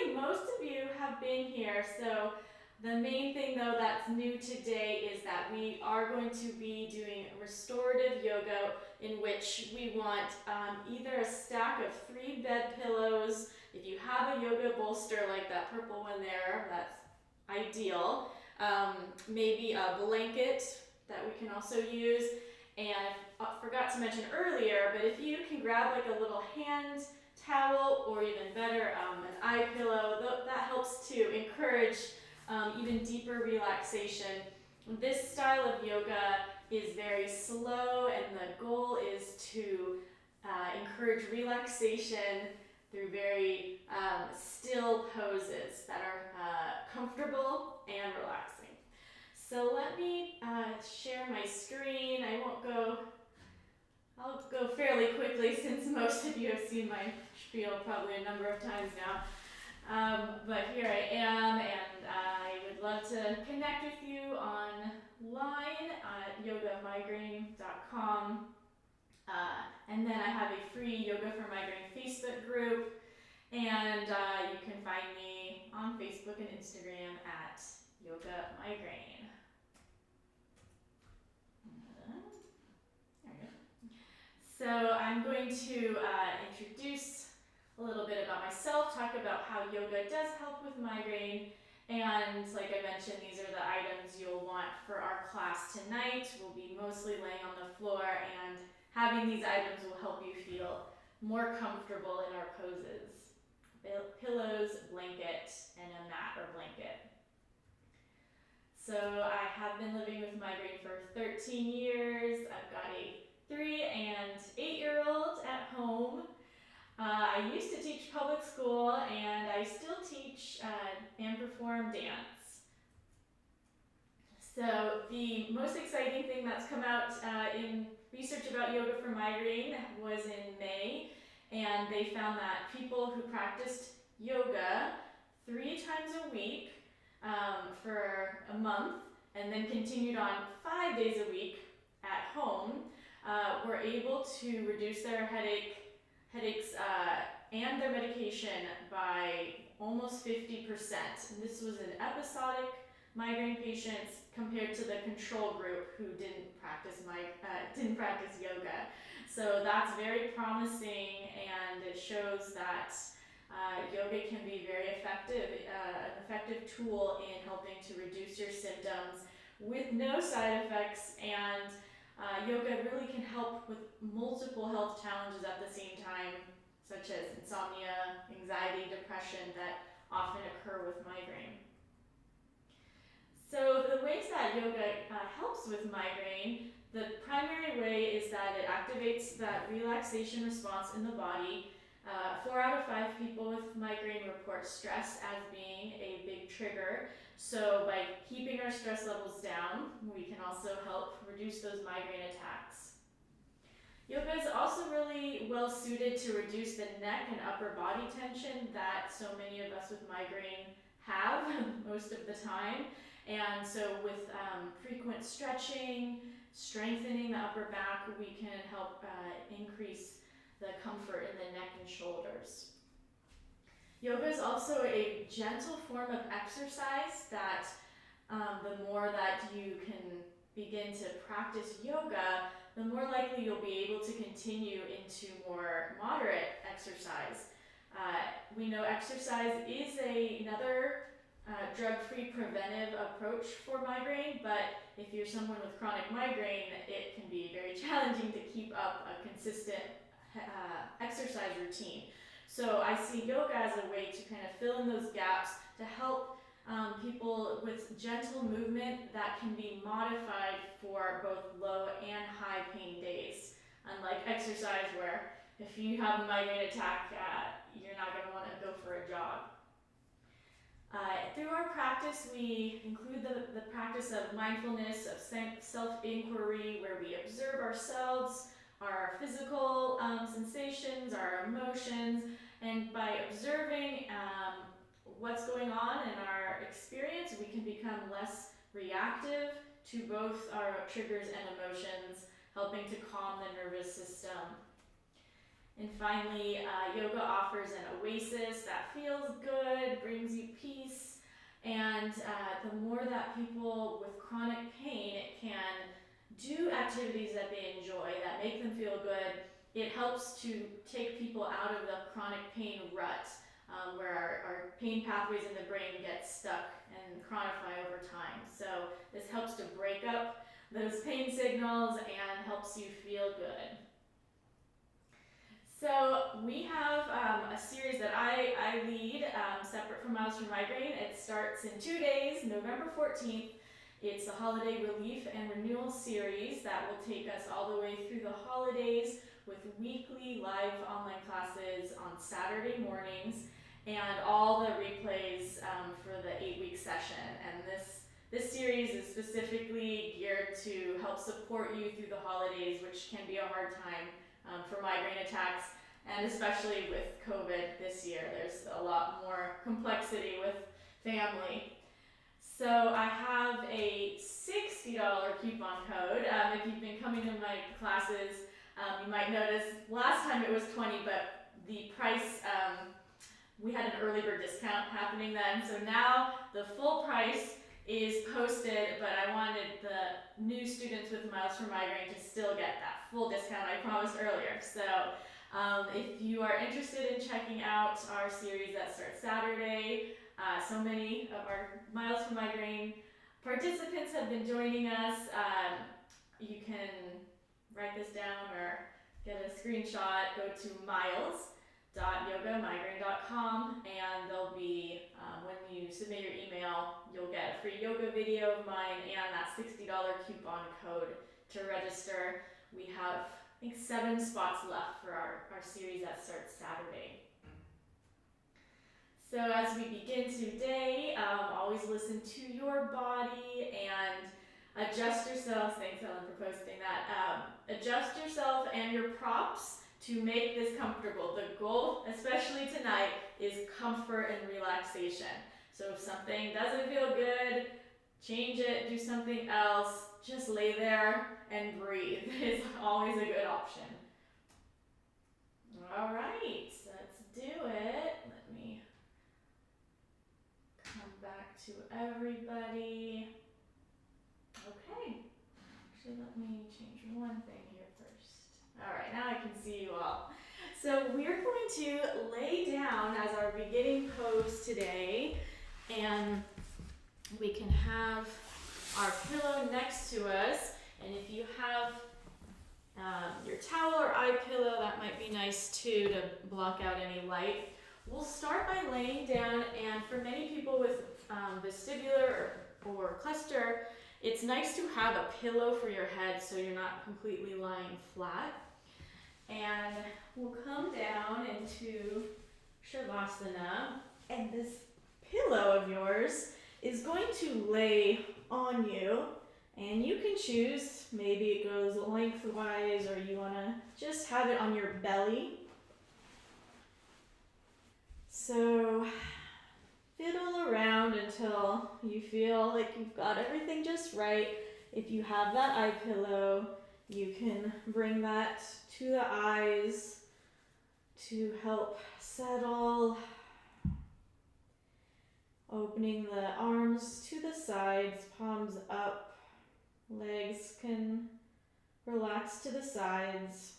think most of you have been here, so the main thing though that's new today is that we are going to be doing restorative yoga, in which we want either a stack of 3 bed pillows. If you have a yoga bolster like that purple one there, that's ideal. Maybe a blanket that we can also use. And I forgot to mention earlier, but if you can grab like a little hand towel, or even better, an eye pillow, that helps to encourage even deeper relaxation. This style of yoga is very slow, and the goal is to encourage relaxation through very still poses that are comfortable and relaxing. So let me share my screen. I'll go fairly quickly since most of you have seen my spiel probably a number of times now. But here I am, and I would love to connect with you online at yogamigraine.com. And then I have a free Yoga for Migraine Facebook group, and you can find me on Facebook and Instagram at Yoga Migraine. There we go. So I'm going to introduce a little bit about myself, talk about how yoga does help with migraine, and like I mentioned, these are the items you'll want for our class tonight. We'll be mostly laying on the floor, and having these items will help you feel more comfortable in our poses. Pillows, blanket, and a mat or blanket. So I have been living with migraine for 13 years. I've got a 3 and 8-year-old at home. I used to teach public school, and I still teach and perform dance. So the most exciting thing that's come out in research about yoga for migraine was in May, and they found that people who practiced yoga 3 times a week for a month, and then continued on 5 days a week at home, were able to reduce their headaches and their medication by almost 50%. And this was in episodic migraine patients compared to the control group who didn't practice yoga. So that's very promising, and it shows that yoga can be very effective, an effective tool in helping to reduce your symptoms with no side effects, and yoga really can help with multiple health challenges at the same time, such as insomnia, anxiety, depression that often occur with migraine. So the ways that yoga helps with migraine, the primary way is that it activates that relaxation response in the body. 4 out of 5 people with migraine report stress as being a big trigger. So by keeping our stress levels down, we can also help reduce those migraine attacks. Yoga is also really well suited to reduce the neck and upper body tension that so many of us with migraine have most of the time. And so with frequent stretching, strengthening the upper back, we can help increase the comfort in the neck and shoulders. Yoga is also a gentle form of exercise that the more that you can begin to practice yoga, the more likely you'll be able to continue into more moderate exercise. We know exercise is another drug-free preventive approach for migraine, but if you're someone with chronic migraine, it can be very challenging to keep up a consistent exercise routine. So I see yoga as a way to kind of fill in those gaps to help people with gentle movement that can be modified for both low and high pain days. Unlike exercise, where if you have a migraine attack, you're not going to want to go for a jog. Through our practice, we include the practice of mindfulness, of self-inquiry, where we observe ourselves, our physical sensations, our emotions, and by observing what's going on in our experience, we can become less reactive to both our triggers and emotions, helping to calm the nervous system. And finally, yoga offers an oasis that feels good, brings you peace, and the more that people with chronic pain can do activities that they enjoy, that make them feel good, it helps to take people out of the chronic pain rut, where our pain pathways in the brain get stuck and chronify over time. So this helps to break up those pain signals and helps you feel good. So we have a series that I lead, separate from Miles for Migraine. It starts in 2 days, November 14th. It's the Holiday Relief and Renewal series that will take us all the way through the holidays with weekly live online classes on Saturday mornings and all the replays for the 8-week session. And this series is specifically geared to help support you through the holidays, which can be a hard time for migraine attacks, and especially with COVID this year, there's a lot more complexity with family. So I have a $60 coupon code. If you've been coming to my classes, you might notice last time it was $20, but the price, we had an early bird discount happening then. So now the full price is posted, but I wanted the new students with Miles for Migraine to still get that full discount I promised earlier. So if you are interested in checking out our series that starts Saturday, so many of our Miles for Migraine participants have been joining us. You can write this down or get a screenshot, go to miles.yogamigraine.com, and there'll be, when you submit your email, you'll get a free yoga video of mine and that $60 coupon code to register. We have, I think, 7 spots left for our series that starts Saturday. So as we begin today, always listen to your body and adjust yourself. Thanks, Ellen, for posting that. Adjust yourself and your props to make this comfortable. The goal, especially tonight, is comfort and relaxation. So if something doesn't feel good, change it, do something else. Just lay there and breathe is always a good option. All right, let's do it. Let me come back to everybody. Okay, actually let me change one thing here first. All right, now I can see you all. So we're going to lay down as our beginning pose today, and we can have our pillow next to us, and if you have your towel or eye pillow, that might be nice too to block out any light. We'll start by laying down, and for many people with vestibular or cluster, it's nice to have a pillow for your head so you're not completely lying flat. And we'll come down into Shavasana, and this pillow of yours is going to lay on you, and you can choose, maybe it goes lengthwise or you want to just have it on your belly. So fiddle around until you feel like you've got everything just right. If you have that eye pillow, you can bring that to the eyes to help settle. Opening the arms to the sides, palms up. Legs can relax to the sides.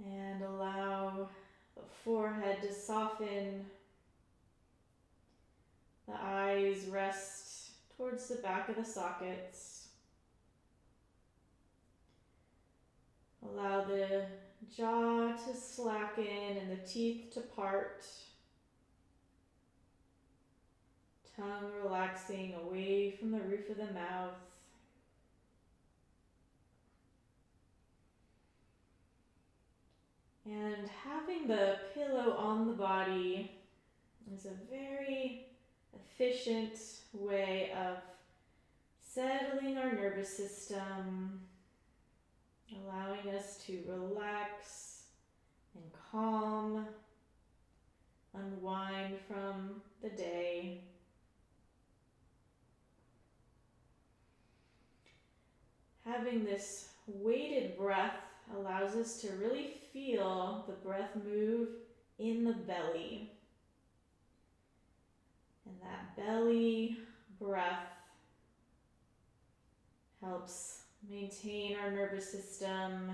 And allow the forehead to soften. The eyes rest towards the back of the sockets. Allow the jaw to slacken and the teeth to part. Tongue relaxing away from the roof of the mouth. And having the pillow on the body is a very efficient way of settling our nervous system, allowing us to relax and calm, unwind from the day. Having this weighted breath allows us to really feel the breath move in the belly. And that belly breath helps maintain our nervous system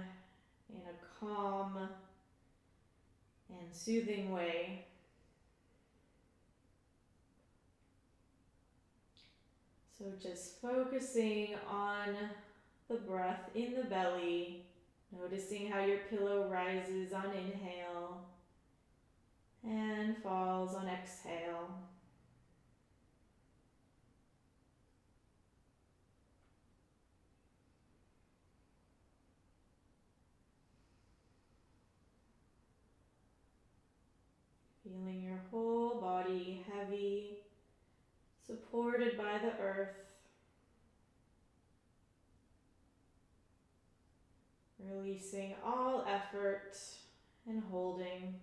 in a calm and soothing way. So just focusing on the breath in the belly, noticing how your pillow rises on inhale and falls on exhale. Feeling your whole body heavy, supported by the earth. Releasing all effort and holding.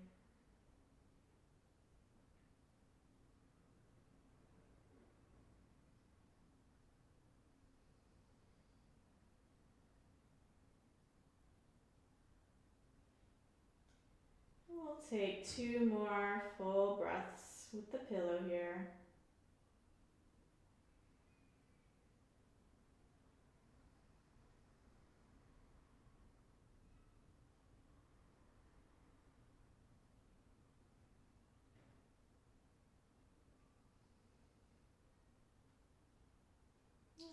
We'll take 2 more full breaths with the pillow here.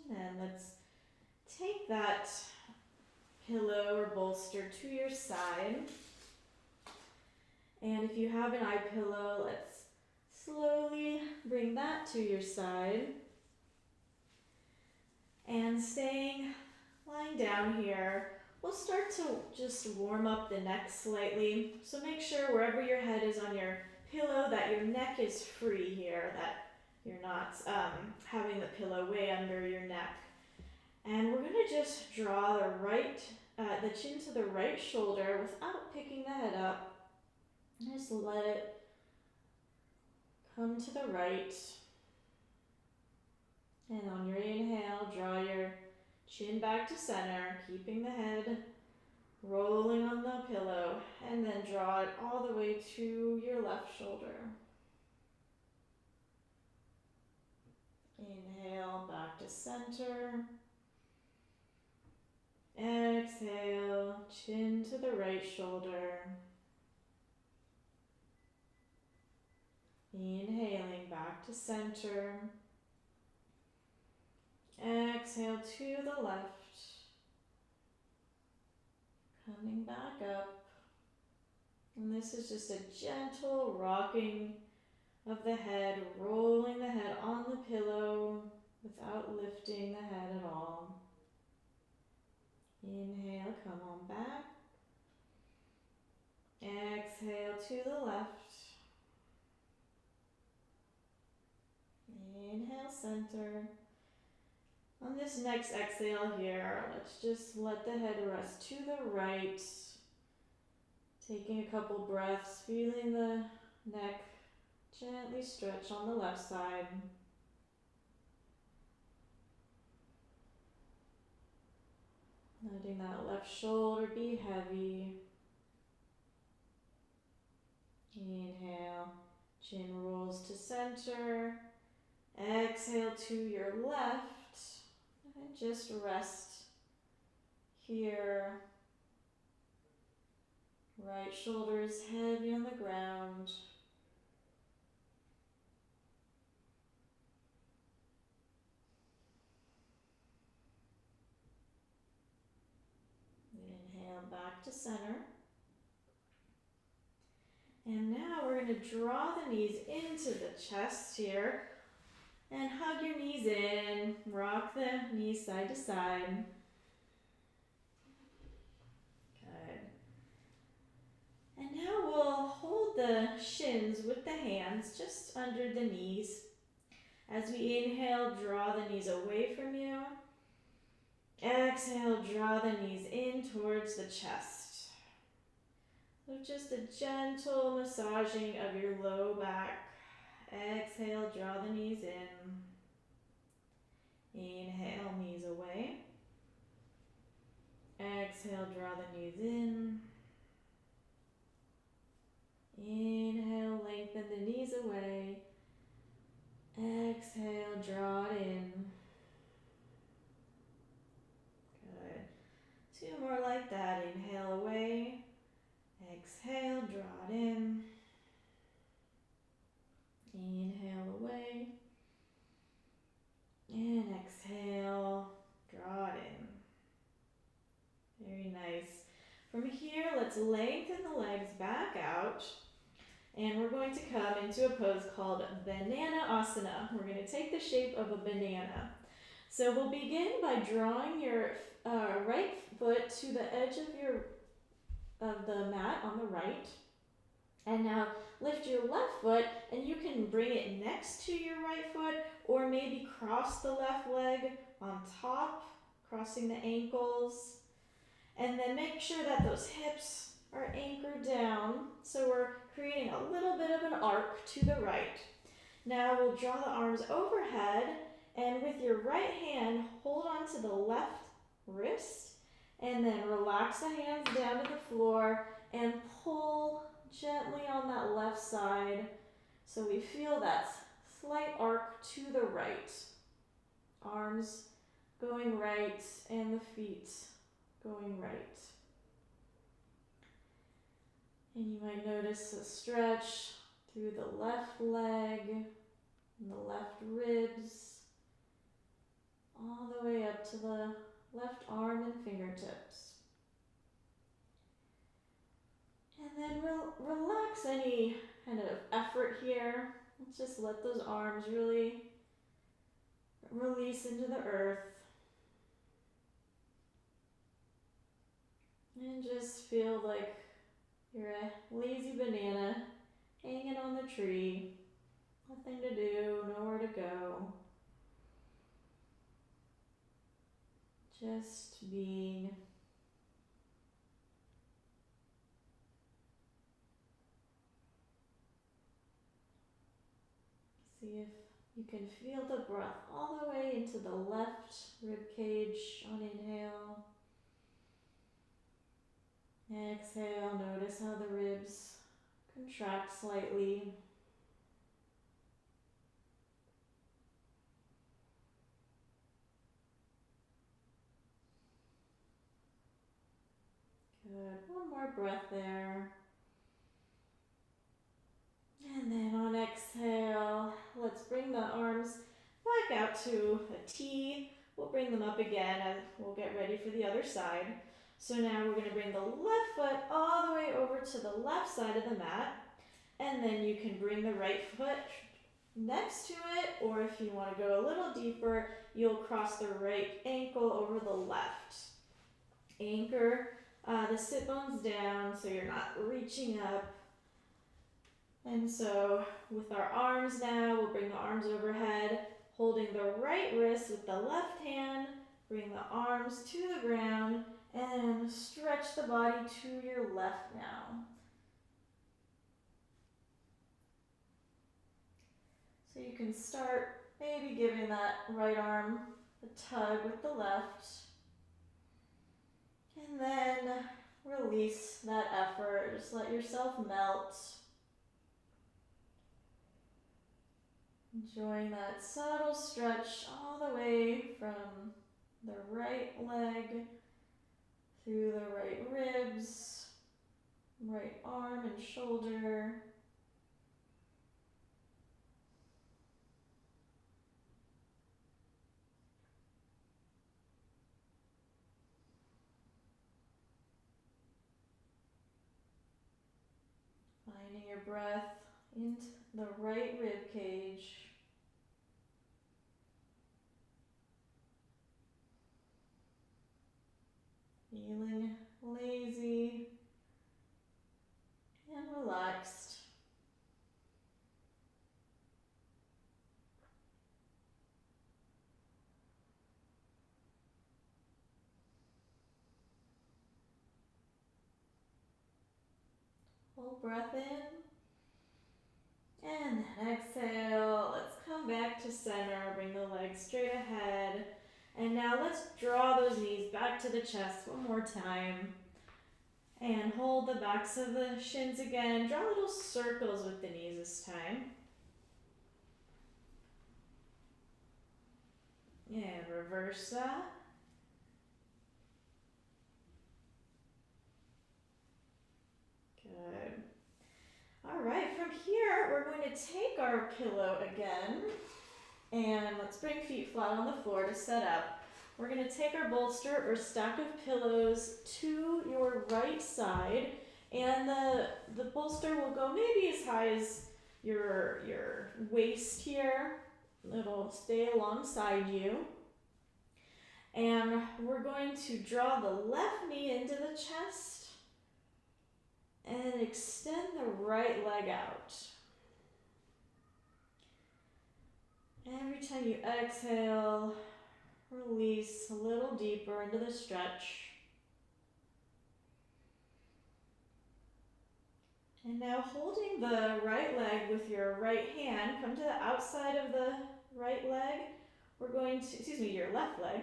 And then let's take that pillow or bolster to your side. And if you have an eye pillow, let's slowly bring that to your side. And lying down here, we'll start to just warm up the neck slightly. So make sure wherever your head is on your pillow that your neck is free here, that you're not having the pillow way under your neck. And we're gonna just draw the chin to the right shoulder without picking the head up. Just let it come to the right. And on your inhale, draw your chin back to center, keeping the head rolling on the pillow, and then draw it all the way to your left shoulder. Inhale, back to center. Exhale, chin to the right shoulder. Inhaling back to center. Exhale to the left. Coming back up. And this is just a gentle rocking of the head, rolling the head on the pillow without lifting the head at all. Inhale, come on back. Exhale to the left. Inhale, center. On this next exhale here, let's just let the head rest to the right. Taking a couple breaths, feeling the neck gently stretch on the left side. Letting that left shoulder be heavy. Inhale, chin rolls to center. Exhale to your left. And just rest here. Right shoulder is heavy on the ground. Inhale back to center. And now we're going to draw the knees into the chest here. And hug your knees in. Rock the knees side to side. Good. And now we'll hold the shins with the hands just under the knees. As we inhale, draw the knees away from you. Exhale, draw the knees in towards the chest. So just a gentle massaging of your low back. Exhale, draw the knees in. Inhale, knees away. Exhale, draw the knees in. Inhale, lengthen the knees away. Exhale, draw it in. Good. Two more like that. Inhale away. Exhale, draw it in. Inhale away. And exhale, draw it in. Very nice. From here, let's lengthen the legs back out. And we're going to come into a pose called Banana Asana. We're going to take the shape of a banana. So we'll begin by drawing your right foot to the edge of the mat on the right. And now lift your left foot, and you can bring it next to your right foot, or maybe cross the left leg on top, crossing the ankles. And then make sure that those hips are anchored down, so we're creating a little bit of an arc to the right. Now we'll draw the arms overhead, and with your right hand, hold on to the left wrist, and then relax the hands down to the floor and pull gently on that left side so we feel that slight arc to the right. Arms going right and the feet going right. And you might notice a stretch through the left leg and the left ribs, all the way up to the left arm and fingertips. And then relax any kind of effort here. Let's just let those arms really release into the earth. And just feel like you're a lazy banana hanging on the tree. Nothing to do, nowhere to go. Just being. See if you can feel the breath all the way into the left rib cage on inhale. Exhale, notice how the ribs contract slightly. Good, one more breath there. And then on exhale, let's bring the arms back out to a T. We'll bring them up again and we'll get ready for the other side. So now we're going to bring the left foot all the way over to the left side of the mat. And then you can bring the right foot next to it, or if you want to go a little deeper, you'll cross the right ankle over the left. Anchor the sit bones down so you're not reaching up. And so with our arms now, we'll bring the arms overhead, holding the right wrist with the left hand, bring the arms to the ground, and stretch the body to your left now. So you can start maybe giving that right arm a tug with the left, and then release that effort. Just let yourself melt. Enjoying that subtle stretch all the way from the right leg through the right ribs, right arm and shoulder. Finding your breath into the right rib cage. Feeling lazy and relaxed. Full breath in. And then exhale. Let's come back to center. Bring the legs straight ahead. And now let's draw those knees back to the chest one more time. And hold the backs of the shins again. Draw little circles with the knees this time. And reverse that. Good. All right, from here, we're going to take our pillow again. And let's bring feet flat on the floor to set up. We're going to take our bolster or stack of pillows to your right side. And the bolster will go maybe as high as your waist here. It'll stay alongside you. And we're going to draw the left knee into the chest and extend the right leg out. Every time you exhale, release a little deeper into the stretch. And now holding the right leg with your right hand, come to the outside of the right leg. We're going to, your left leg.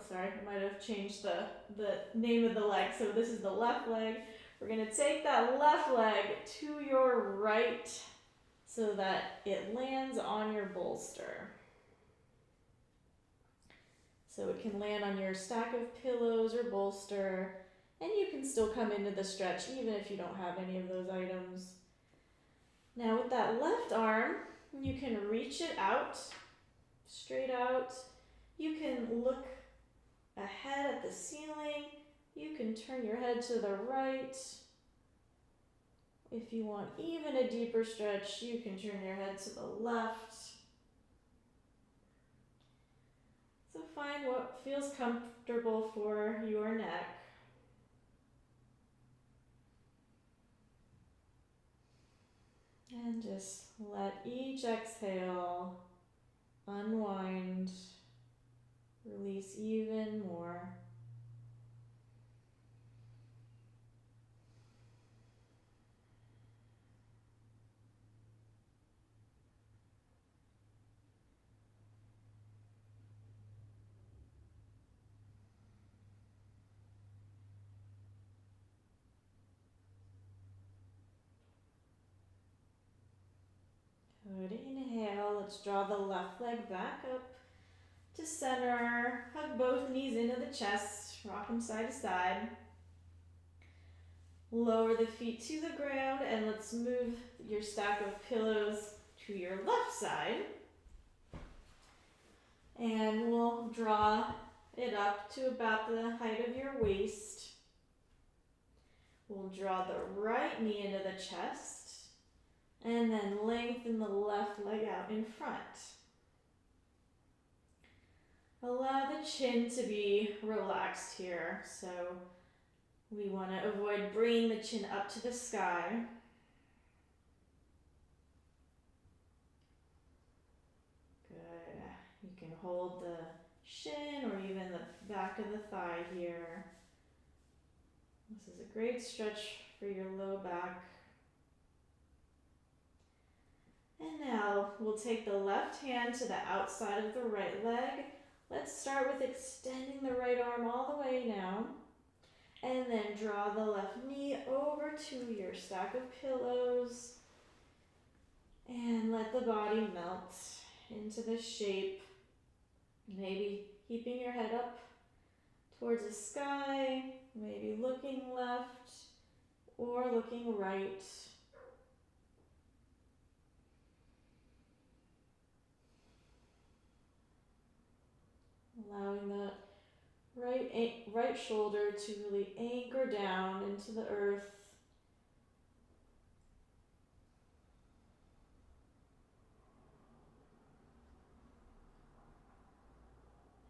Sorry, I might have changed the name of the leg. So this is the left leg. We're going to take that left leg to your right so that it lands on your bolster. So it can land on your stack of pillows or bolster, and you can still come into the stretch even if you don't have any of those items. Now with that left arm, you can reach it out, straight out. You can look ahead at the ceiling. You can turn your head to the right. If you want even a deeper stretch, you can turn your head to the left. So find what feels comfortable for your neck. And just let each exhale unwind, release even more. Good. Inhale. Let's draw the left leg back up to center. Hug both knees into the chest. Rock them side to side. Lower the feet to the ground, and let's move your stack of pillows to your left side. And we'll draw it up to about the height of your waist. We'll draw the right knee into the chest. And then lengthen the left leg out in front. Allow the chin to be relaxed here. So we want to avoid bringing the chin up to the sky. Good. You can hold the shin or even the back of the thigh here. This is a great stretch for your low back. And now we'll take the left hand to the outside of the right leg. Let's start with extending the right arm all the way now. And then draw the left knee over to your stack of pillows. And let the body melt into the shape. Maybe keeping your head up towards the sky. Maybe looking left or looking right. Allowing that right shoulder to really anchor down into the earth.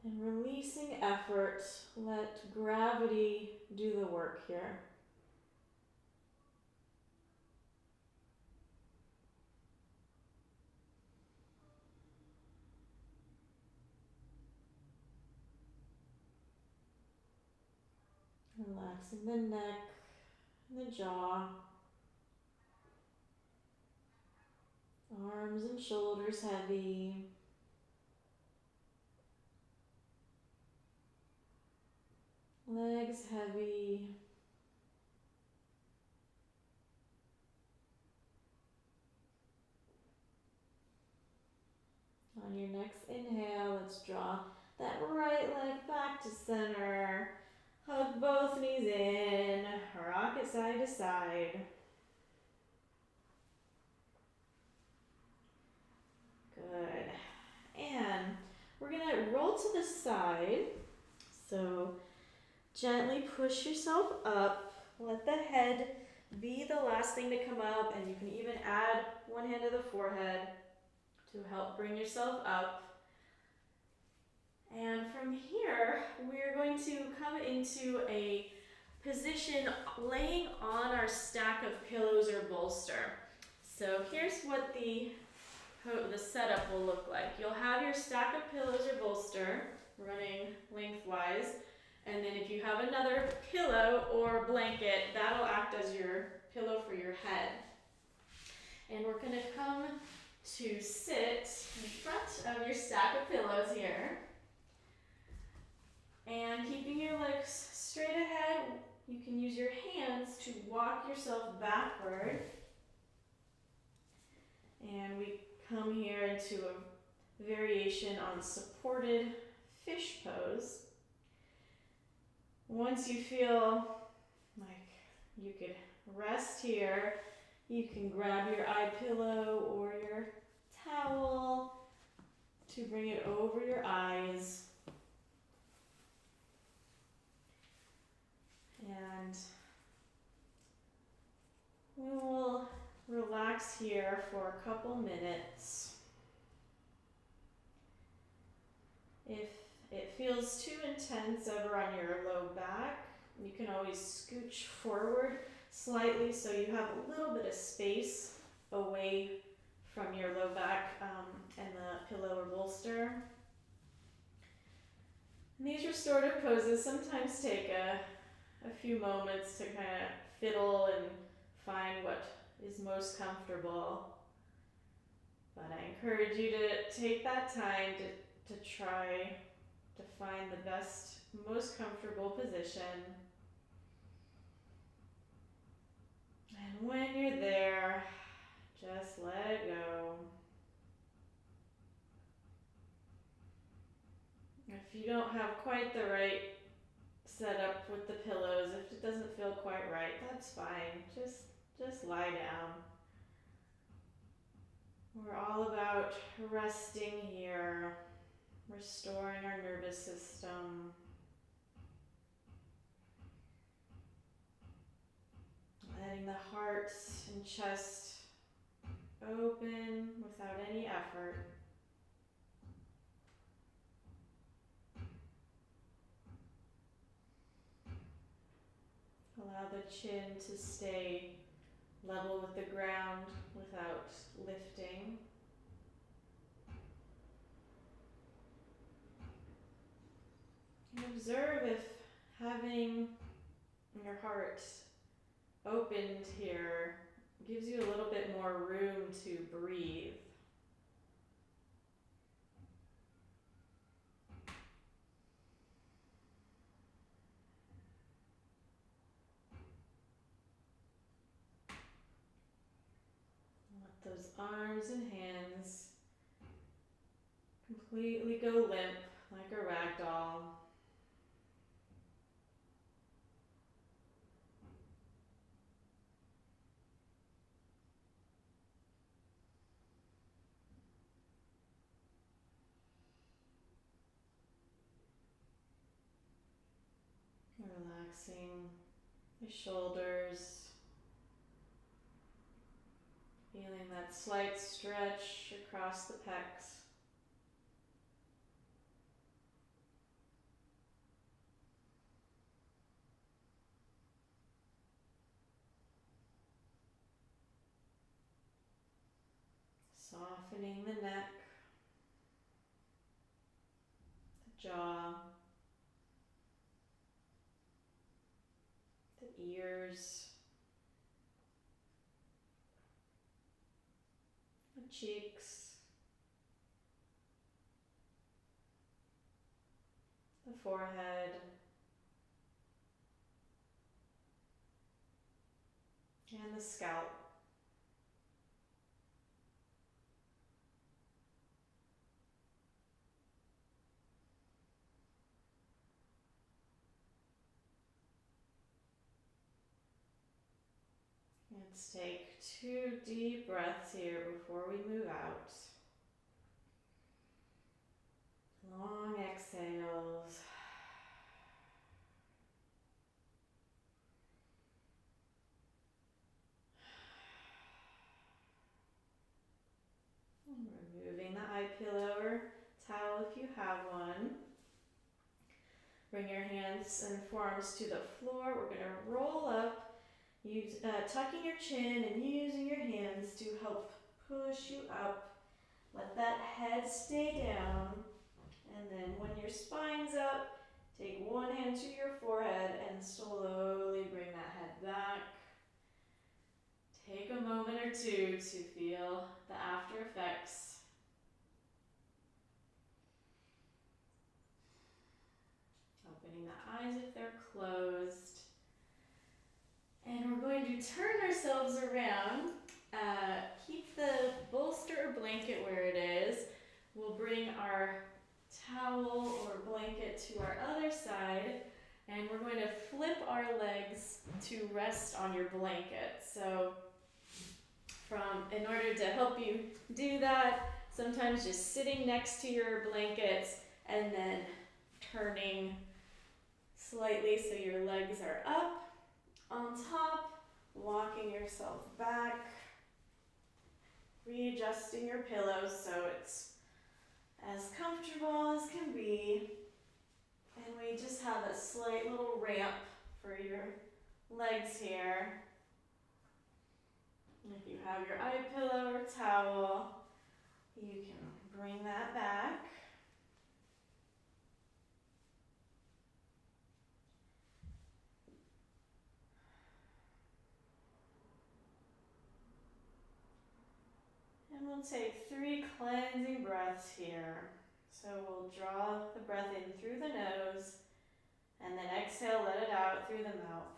And releasing effort, let gravity do the work here. Relaxing the neck, the jaw, arms and shoulders heavy. Legs heavy. On your next inhale, let's draw that right leg back to center. Hug both knees in, rock it side to side. Good. And we're gonna roll to the side. So gently push yourself up. Let the head be the last thing to come up, and you can even add one hand to the forehead to help bring yourself up. And from here, we're going to come into a position laying on our stack of pillows or bolster. So here's what the setup will look like. You'll have your stack of pillows or bolster running lengthwise, and then if you have another pillow or blanket, that'll act as your pillow for your head. And we're going to come to sit in front of your stack of pillows here. And keeping your legs straight ahead, you can use your hands to walk yourself backward. And we come here into a variation on supported fish pose. Once you feel like you could rest here, you can grab your eye pillow or your towel to bring it over your eyes. And we will relax here for a couple minutes. If it feels too intense over on your low back, you can always scooch forward slightly so you have a little bit of space away from your low back and the pillow or bolster. And these restorative poses sometimes take a few moments to kind of fiddle and find what is most comfortable. But I encourage you to take that time to try to find the best, most comfortable position. And when you're there, just let it go. If you don't have quite the right setup with the pillows, if it doesn't feel quite right, that's fine. Just lie down. We're all about resting here, restoring our nervous system. Letting the heart and chest open without any effort. Allow the chin to stay level with the ground without lifting. And observe if having your heart opened here gives you a little bit more room to breathe. Let those arms and hands completely go limp like a rag doll. Relaxing the shoulders, feeling that slight stretch across the pecs. Softening the neck, the jaw, the ears, the cheeks, the forehead, and the scalp. Let's take 2 deep breaths here before we move out. Long exhales. And removing the eye pillow or towel if you have one. Bring your hands and forearms to the floor. We're going to roll up, tucking your chin and using your hands to help push you up. Let that head stay down. And then when your spine's up, take one hand to your forehead and slowly bring that head back. Take a moment or two to feel the after effects. Opening the eyes if they're closed. And we're going to turn ourselves around. Keep the bolster or blanket where it is. We'll bring our towel or blanket to our other side, and we're going to flip our legs to rest on your blanket. So in order to help you do that, sometimes just sitting next to your blankets and then turning slightly so your legs are up on top, walking yourself back, readjusting your pillows so it's as comfortable as can be. And we just have a slight little ramp for your legs here. And if you have your eye pillow or towel, you can bring that back. And we'll take 3 cleansing breaths here. So we'll draw the breath in through the nose, and then exhale, let it out through the mouth.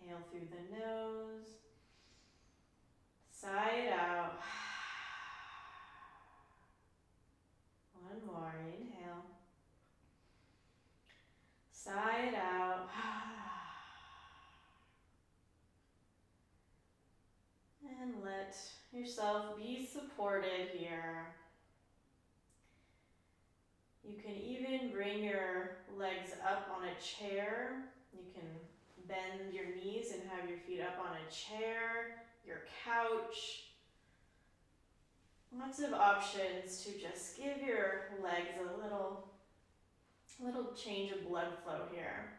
Inhale through the nose. Sigh it out. One more. Inhale. Sigh it out. And let yourself be supported here. You can even bring your legs up on a chair. You can bend your knees and have your feet up on a chair, your couch. Lots of options to just give your legs a little change of blood flow here.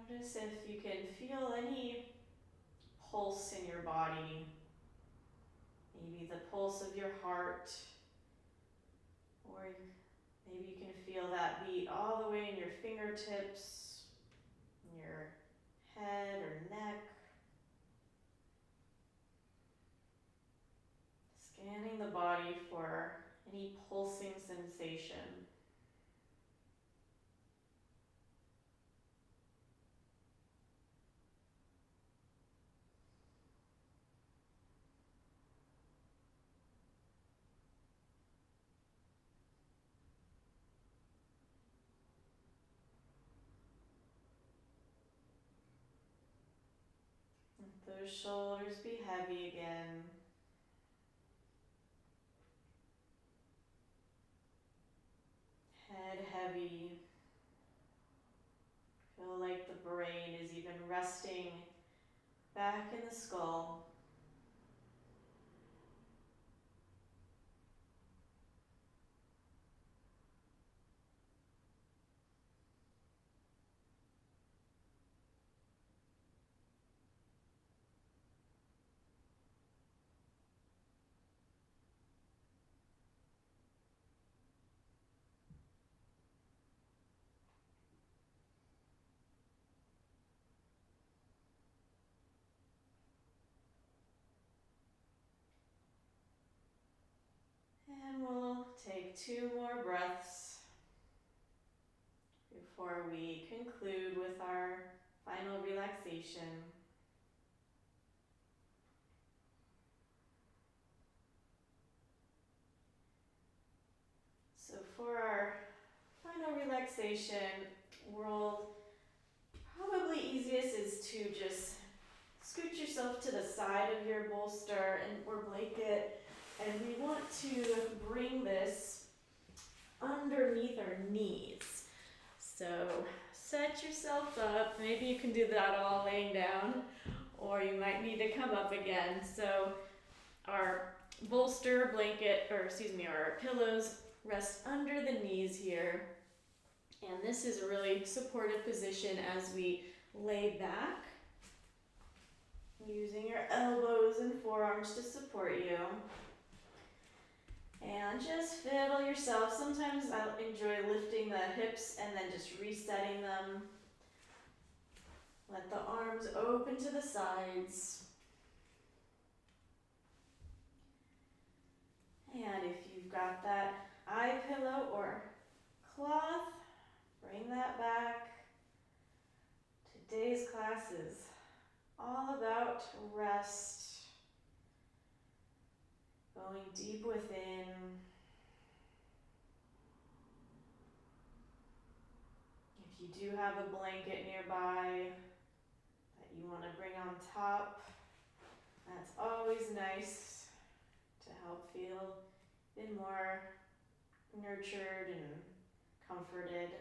Notice if you can feel any pulse in your body, maybe the pulse of your heart, or maybe you can feel that beat all the way in your fingertips, in your head or neck. Scanning the body for any pulsing sensation. Let those shoulders be heavy again. Head heavy. Feel like the brain is even resting back in the skull. take 2 more breaths before we conclude with our final relaxation. So for our final relaxation, probably easiest is to just scoot yourself to the side of your bolster or blanket, and we want to bring this underneath our knees. So set yourself up. Maybe you can do that all laying down, or you might need to come up again. So our bolster, blanket, our pillows rest under the knees here. And this is a really supportive position as we lay back, using your elbows and forearms to support you. And just fiddle yourself. Sometimes I enjoy lifting the hips and then just resetting them. Let the arms open to the sides. And if you've got that eye pillow or cloth, bring that back. Today's class is all about rest, going deep within. If you do have a blanket nearby that you want to bring on top, that's always nice to help feel a bit more nurtured and comforted.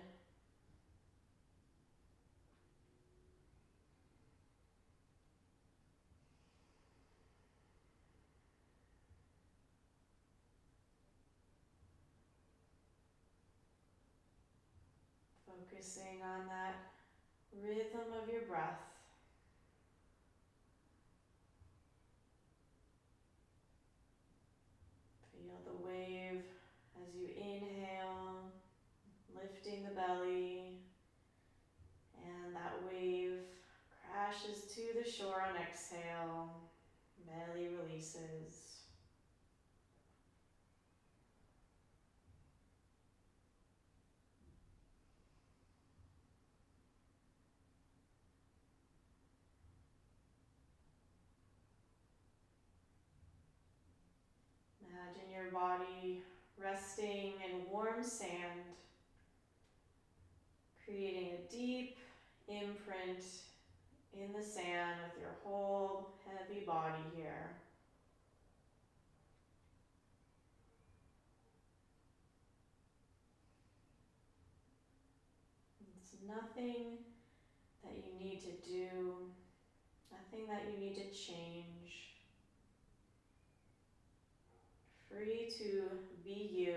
Focusing on that rhythm of your breath. Feel the wave as you inhale, lifting the belly, and that wave crashes to the shore on exhale. Belly releases. Imagine your body resting in warm sand, creating a deep imprint in the sand with your whole heavy body here. It's nothing that you need to do, nothing that you need to change. Free to be you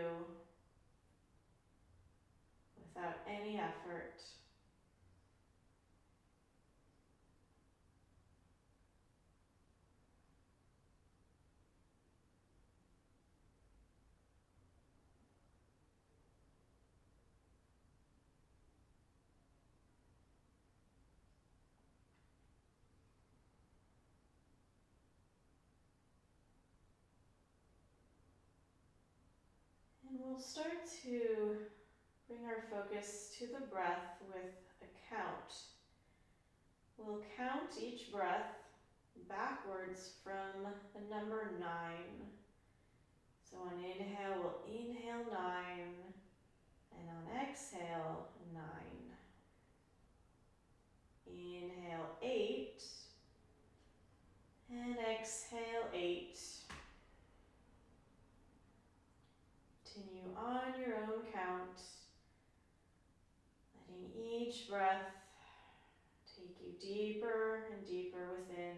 without any effort. And we'll start to bring our focus to the breath with a count. We'll count each breath backwards from the number 9. So on inhale, we'll inhale 9, and on exhale, 9. Inhale 8, and exhale 8. Continue on your own count, letting each breath take you deeper and deeper within.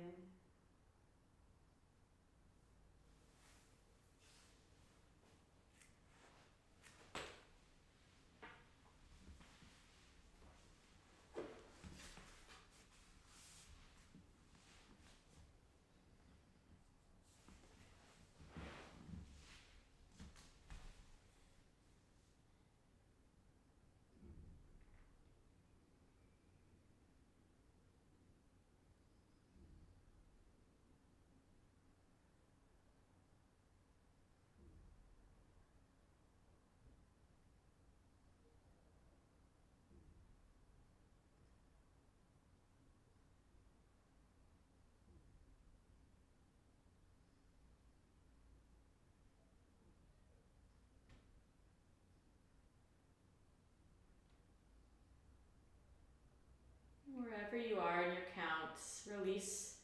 release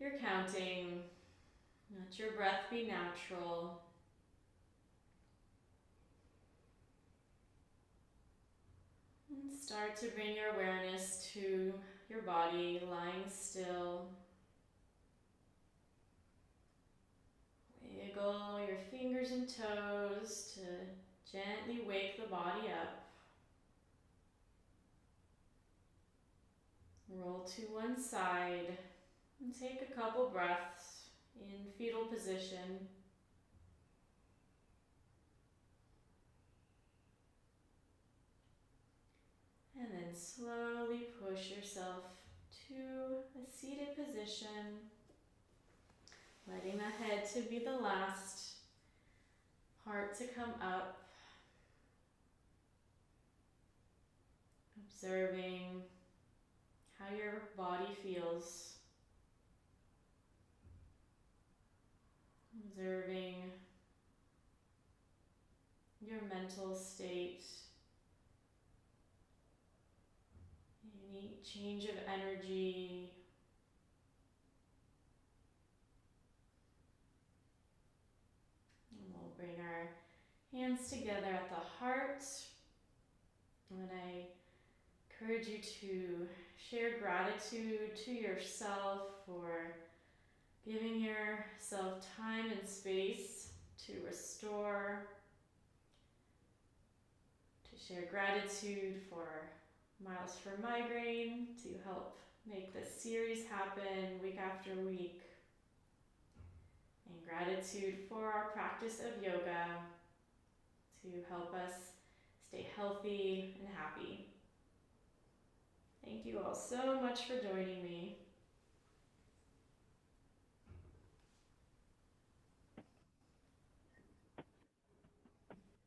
your counting. Let your breath be natural. And start to bring your awareness to your body, lying still. Wiggle your fingers and toes to gently wake the body up. Roll to one side and take a couple breaths in fetal position. And then slowly push yourself to a seated position, letting the head to be the last part to come up. Observing how your body feels. Observing your mental state. Any change of energy. And we'll bring our hands together at the heart. And I encourage you to share gratitude to yourself for giving yourself time and space to restore, to share gratitude for Miles for Migraine, to help make this series happen week after week, and gratitude for our practice of yoga to help us stay healthy and happy. Thank you all so much for joining me.